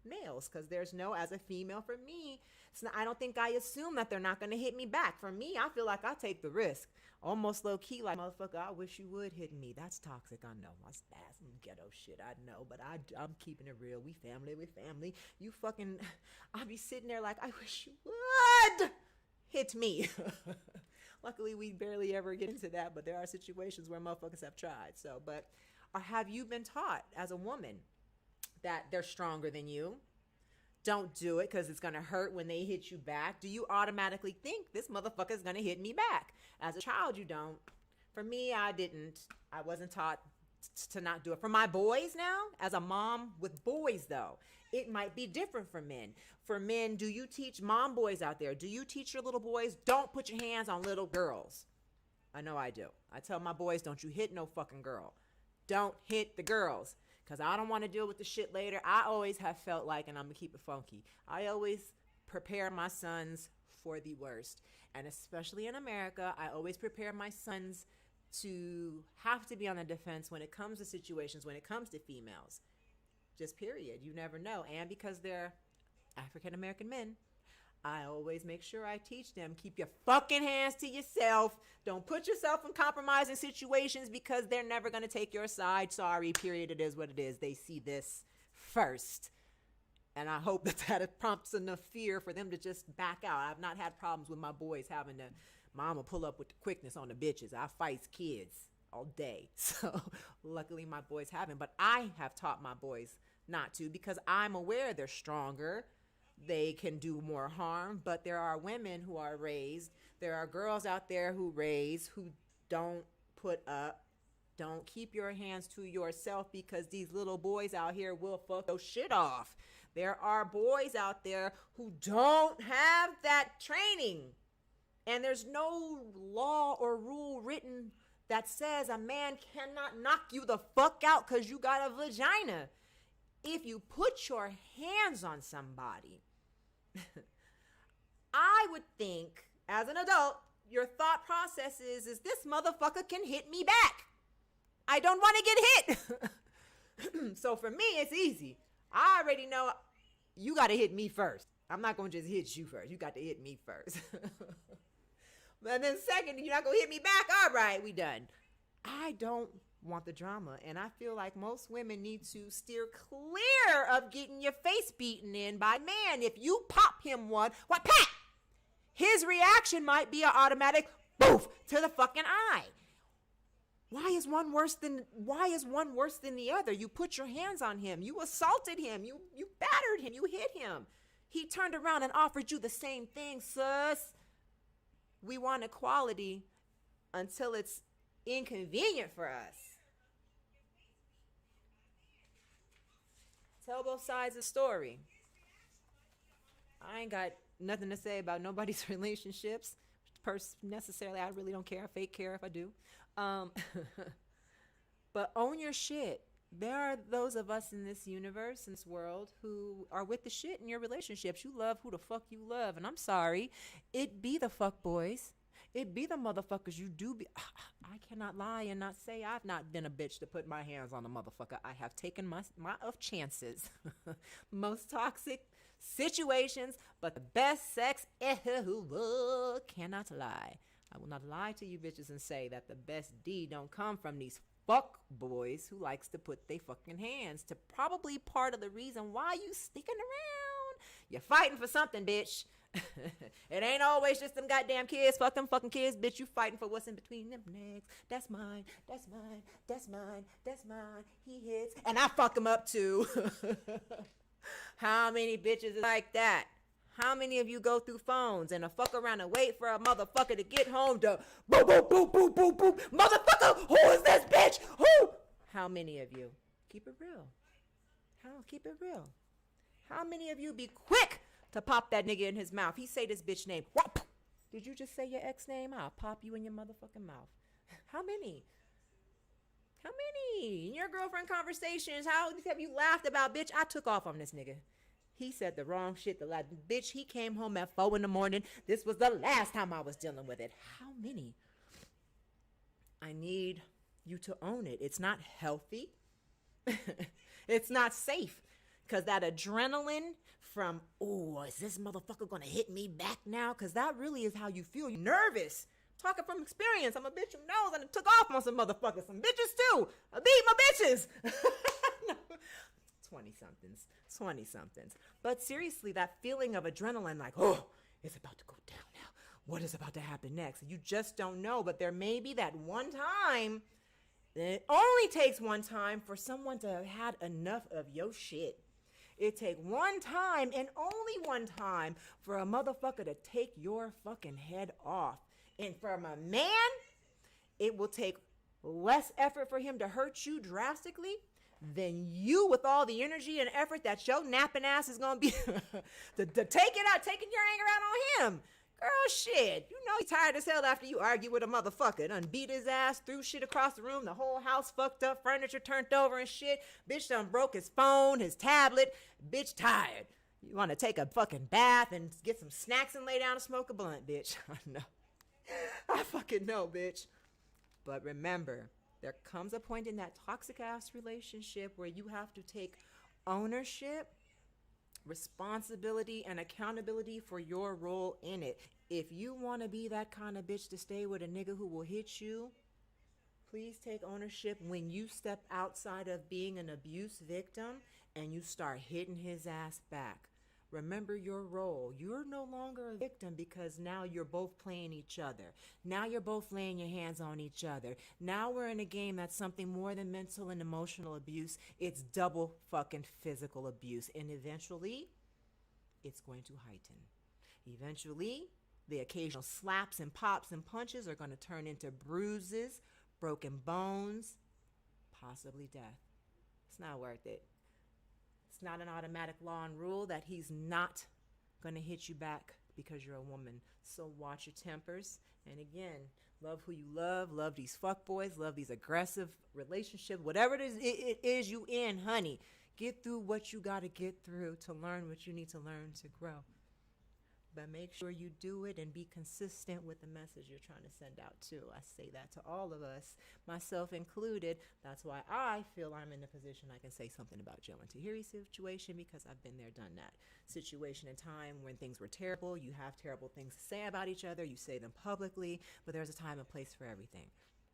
S1: males, because there's no, as a female, for me, it's not, I don't think I assume that they're not going to hit me back. For me, I feel like I take the risk, almost low key, like, motherfucker, I wish you would hit me. That's toxic, I know. That's some ghetto shit, I know, but I'm keeping it real. We family. You fucking, I'll be sitting there like, I wish you would hit me. Luckily, we barely ever get into that, but there are situations where motherfuckers have tried. So, but, or have you been taught as a woman that they're stronger than you? Don't do it because it's going to hurt when they hit you back. Do you automatically think this motherfucker is going to hit me back? As a child, you don't. For me, I didn't. I wasn't taught to not do it. For my boys now, as a mom with boys though, it might be different for men. For men, do you teach mom boys out there? Do you teach your little boys, don't put your hands on little girls? I know I do. I tell my boys, don't you hit no fucking girl. Don't hit the girls. Because I don't want to deal with the shit later. I always have felt like, and I'm going to keep it funky, I always prepare my sons for the worst. And especially in America, I always prepare my sons to have to be on the defense when it comes to situations, when it comes to females. Just period. You never know. And because they're African American men, I always make sure I teach them, keep your fucking hands to yourself. Don't put yourself in compromising situations because they're never going to take your side. Sorry, period. It is what it is. They see this first. And I hope that prompts enough fear for them to just back out. I've not had problems with my boys having to, mama pull up with the quickness on the bitches. I fight kids all day. So luckily my boys haven't. But I have taught my boys not to because I'm aware they're stronger. They can do more harm, but there are women who are raised. There are girls out there who raise, who don't put up. Don't keep your hands to yourself because these little boys out here will fuck your shit off. There are boys out there who don't have that training. And there's no law or rule written that says a man cannot knock you the fuck out because you got a vagina. If you put your hands on somebody, I would think, as an adult, your thought process is this motherfucker can hit me back. I don't want to get hit. So for me, it's easy. I already know you got to hit me first. I'm not going to just hit you first. You got to hit me first. And then second, you're not going to hit me back? All right, we done. I don't want the drama, and I feel like most women need to steer clear of getting your face beaten in by man. If you pop him one, what, pat, his reaction might be an automatic boof to the fucking eye. Why is one worse than the other? You put your hands on him. You assaulted him. You battered him. You hit him. He turned around and offered you the same thing, sus. We want equality until it's inconvenient for us. Tell both sides of the story. I ain't got nothing to say about nobody's relationships. Necessarily, I really don't care. I fake care if I do. But own your shit. There are those of us in this universe, in this world, who are with the shit in your relationships. You love who the fuck you love. And I'm sorry, it be the fuck boys. It be the motherfuckers you do be. I cannot lie and not say I've not been a bitch to put my hands on a motherfucker. I have taken my of chances. Most toxic situations, but the best sex ever. Cannot lie. I will not lie to you bitches and say that the best D don't come from these fuck boys who likes to put they fucking hands to probably part of the reason why you sticking around. You're fighting for something, bitch. It ain't always just them goddamn kids. Fuck them fucking kids, bitch. You fighting for what's in between them legs. That's mine. That's mine. That's mine. That's mine. He hits. And I fuck him up too. How many bitches is like that? How many of you go through phones and a fuck around and wait for a motherfucker to get home to boop, boop, boop, boop, boop, boop. Motherfucker, who is this bitch? Who? How many of you? Keep it real. Keep it real. How many of you be quick to pop that nigga in his mouth? He say this bitch name. Whoop. Did you just say your ex name? I'll pop you in your motherfucking mouth. How many? In your girlfriend conversations, how have you laughed about, bitch, I took off on this nigga. He said the wrong shit. Bitch, he came home at 4 a.m. This was the last time I was dealing with it. How many? I need you to own it. It's not healthy. It's not safe. Because that adrenaline from, oh, is this motherfucker going to hit me back now? Because that really is how you feel. You're nervous. Talking from experience. I'm a bitch who knows and took off on some motherfuckers. Some bitches too. I beat my bitches. 20-somethings. But seriously, that feeling of adrenaline, like, oh, it's about to go down now. What is about to happen next? You just don't know. But there may be that one time. It only takes one time for someone to have had enough of your shit. It take one time and only one time for a motherfucker to take your fucking head off. And from a man, it will take less effort for him to hurt you drastically than you with all the energy and effort that your napping ass is going to be to take it out, taking your anger out on him. Girl, shit. You know he's tired as hell after you argue with a motherfucker. Done beat his ass, threw shit across the room, the whole house fucked up, furniture turned over and shit. Bitch done broke his phone, his tablet. Bitch tired. You want to take a fucking bath and get some snacks and lay down and smoke a blunt, bitch. I know. I fucking know, bitch. But remember, there comes a point in that toxic ass relationship where you have to take ownership, responsibility, and accountability for your role in it. If you want to be that kind of bitch to stay with a nigga who will hit you, please take ownership when you step outside of being an abuse victim and you start hitting his ass back. Remember your role. You're no longer a victim because now you're both playing each other. Now you're both laying your hands on each other. Now we're in a game that's something more than mental and emotional abuse. It's double fucking physical abuse. And eventually, it's going to heighten. Eventually, the occasional slaps and pops and punches are going to turn into bruises, broken bones, possibly death. It's not worth it. It's not an automatic law and rule that he's not going to hit you back because you're a woman. So watch your tempers. And again, love who you love these fuckboys, love these aggressive relationships, whatever it is you in, honey. Get through what you got to get through to learn what you need to learn to grow. But make sure you do it and be consistent with the message you're trying to send out too. I say that to all of us, myself included. That's why I feel I'm in a position I can say something about Joe and Tahiri's situation, because I've been there, done that. Situation and time when things were terrible. You have terrible things to say about each other. You say them publicly, but there's a time and place for everything.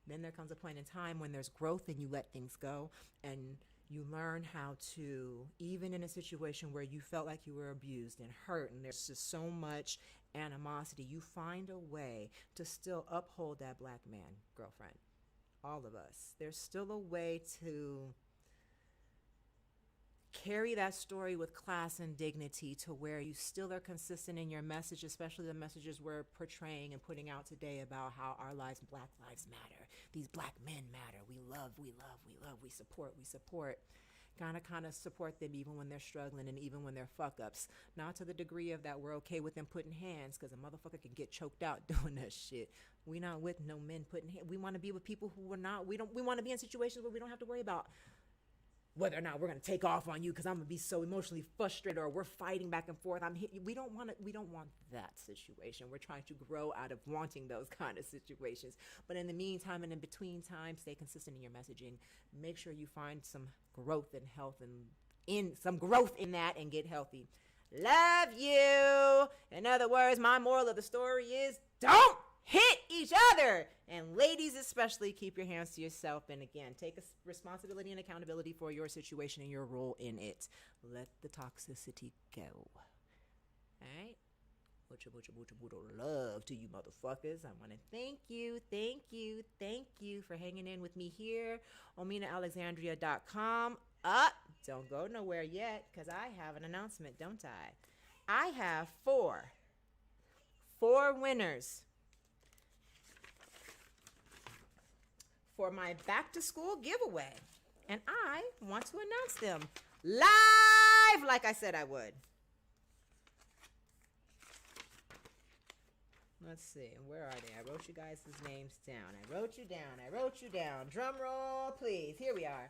S1: Then there comes a point in time when there's growth and you let things go and you learn how to, even in a situation where you felt like you were abused and hurt and there's just so much animosity, you find a way to still uphold that black man, girlfriend. All of us. There's still a way to carry that story with class and dignity to where you still are consistent in your message, especially the messages we're portraying and putting out today about how our lives, black lives matter. These black men matter. We love, we support. Kind of support them even when they're struggling and even when they're fuck ups. Not to the degree of that we're okay with them putting hands, because a motherfucker can get choked out doing that shit. We not with no men putting hands. We want to be with people who are not. We want to be in situations where we don't have to worry about whether or not we're going to take off on you because I'm going to be so emotionally frustrated, or we're fighting back and forth. We don't want that situation. We're trying to grow out of wanting those kind of situations. But in the meantime and in between time, stay consistent in your messaging. Make sure you find some growth and health and in some growth in that and get healthy. Love you. In other words, my moral of the story is don't hit each other. And ladies especially, keep your hands to yourself. And again, take responsibility and accountability for your situation and your role in it. Let the toxicity go. All right? Love to you motherfuckers. I want to thank you for hanging in with me here on MinaAlexandria.com. Don't go nowhere yet, because I have an announcement, don't I? I have four winners for my back to school giveaway. And I want to announce them live like I said I would. Let's see, where are they? I wrote you guys' names down. I wrote you down. Drum roll, please. Here we are.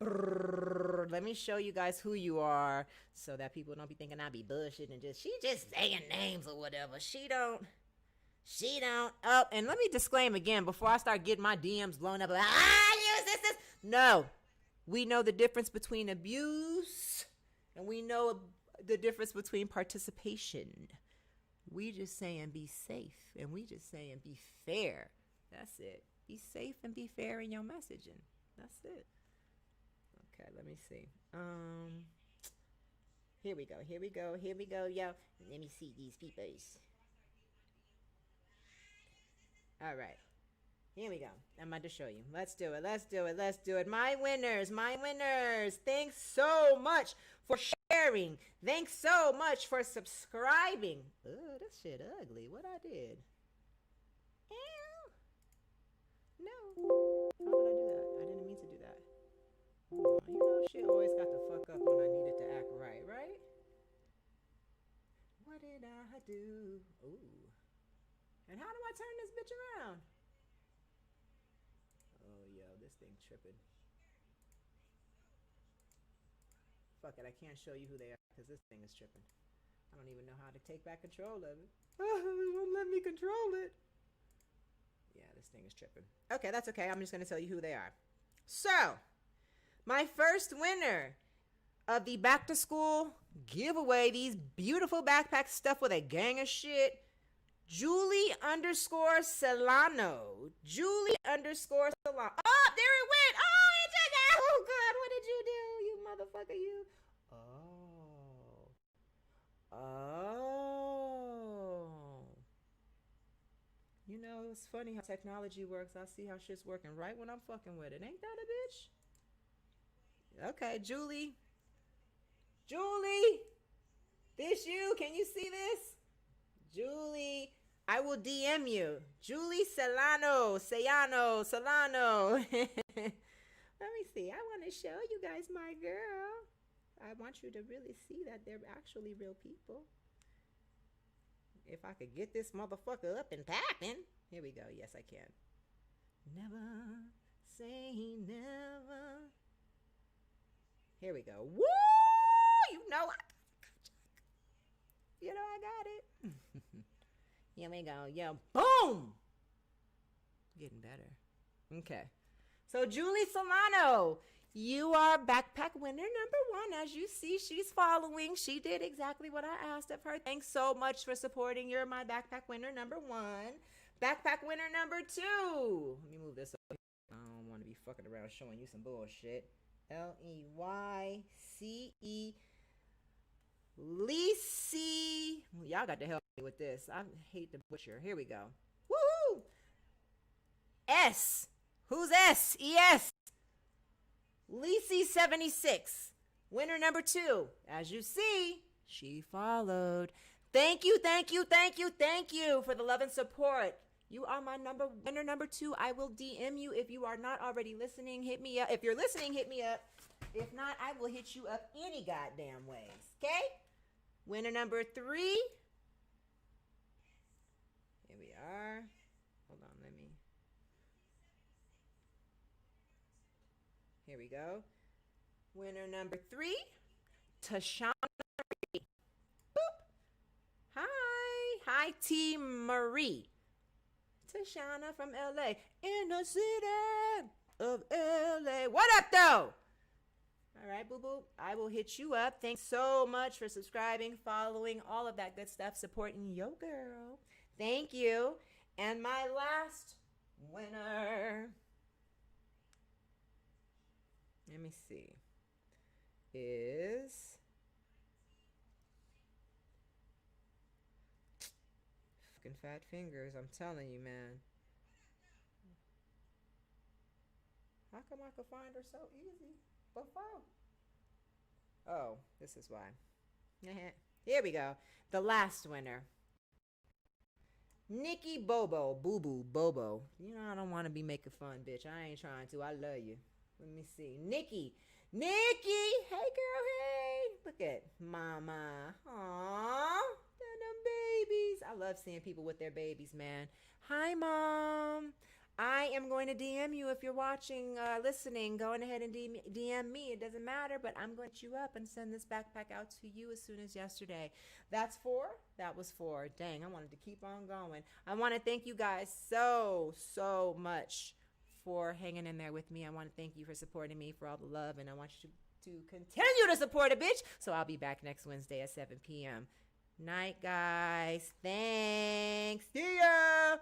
S1: Brrr, let me show you guys who you are so that people don't be thinking I be bullshitting and she just saying names or whatever. She don't. Oh, and let me disclaim again before I start getting my DMs blown up. Like, use this. No. We know the difference between abuse and we know the difference between participation. We just saying be safe and we just saying be fair. That's it. Be safe and be fair in your messaging. That's it. Okay, let me see. Here we go, yo. Let me see these peoples. All right. Here we go. I'm about to show you. Let's do it. My winners. Thanks so much for sharing. Thanks so much for subscribing. Oh, this shit ugly. What I did? Ew. No. How did I do that? I didn't mean to do that. Hold on. You know shit always got to fuck up when I need it to act right, right? What did I do? Ooh. And how do I turn this bitch around? Oh, yo, this thing tripping. Fuck it, I can't show you who they are because this thing is tripping. I don't even know how to take back control of it. It won't let me control it. Yeah, this thing is tripping. Okay, that's okay. I'm just going to tell you who they are. So, my first winner of the back to school giveaway, these beautiful backpacks stuffed with a gang of shit, Julie _ Solano. Oh, there it went. Oh, it just, oh, God, what did you do, you motherfucker, you? Oh. You know, it's funny how technology works. I see how shit's working right when I'm fucking with it. Ain't that a bitch? Okay, Julie. This you? Can you see this? Julie, I will DM you. Julie Solano. Let me see. I want to show you guys my girl. I want you to really see that they're actually real people. If I could get this motherfucker up and popping. Here we go. Yes, I can. Never say never. Here we go. Woo! You know I got it. Here we go. Yo, boom! Getting better. Okay. So, Julie Solano, you are backpack winner number 1. As you see, she's following. She did exactly what I asked of her. Thanks so much for supporting. You're my backpack winner number 1. Backpack winner number 2. Let me move this up. I don't want to be fucking around showing you some bullshit. Leyce. Lisi. Y'all got to help me with this. I hate the butcher. Here we go. Woohoo! S. Who's S? ES. Lisi76. Winner number 2. As you see, she followed. Thank you, thank you, thank you, thank you for the love and support. You are my winner number 2. I will DM you if you are not already listening. Hit me up. If you're listening, hit me up. If not, I will hit you up any goddamn ways. Okay? Winner number 3. Here we are. Hold on, let me. Here we go. Winner number 3, Tashana Marie. Boop. Hi, T. Marie. Tashana from LA. In the city of LA. What up, though? All right, boo-boo. I will hit you up. Thanks so much for subscribing, following, all of that good stuff, supporting yo girl. Thank you. And my last winner, let me see, is fucking fat fingers. I'm telling you, man. How come I could find her so easy before? Oh, this is why. Here we go. The last winner. Nikki Bobo. Boo-boo. Bobo. You know I don't want to be making fun, bitch. I ain't trying to. I love you. Let me see. Nikki. Hey, girl. Hey. Look at mama. Aww. Them babies. I love seeing people with their babies, man. Hi, Mom. I am going to DM you if you're watching, listening. Go ahead and DM me. It doesn't matter, but I'm going to hit you up and send this backpack out to you as soon as yesterday. That was 4. Dang, I wanted to keep on going. I want to thank you guys so much for hanging in there with me. I want to thank you for supporting me, for all the love, and I want you to continue to support a bitch. So I'll be back next Wednesday at 7 p.m. Night, guys. Thanks. See ya.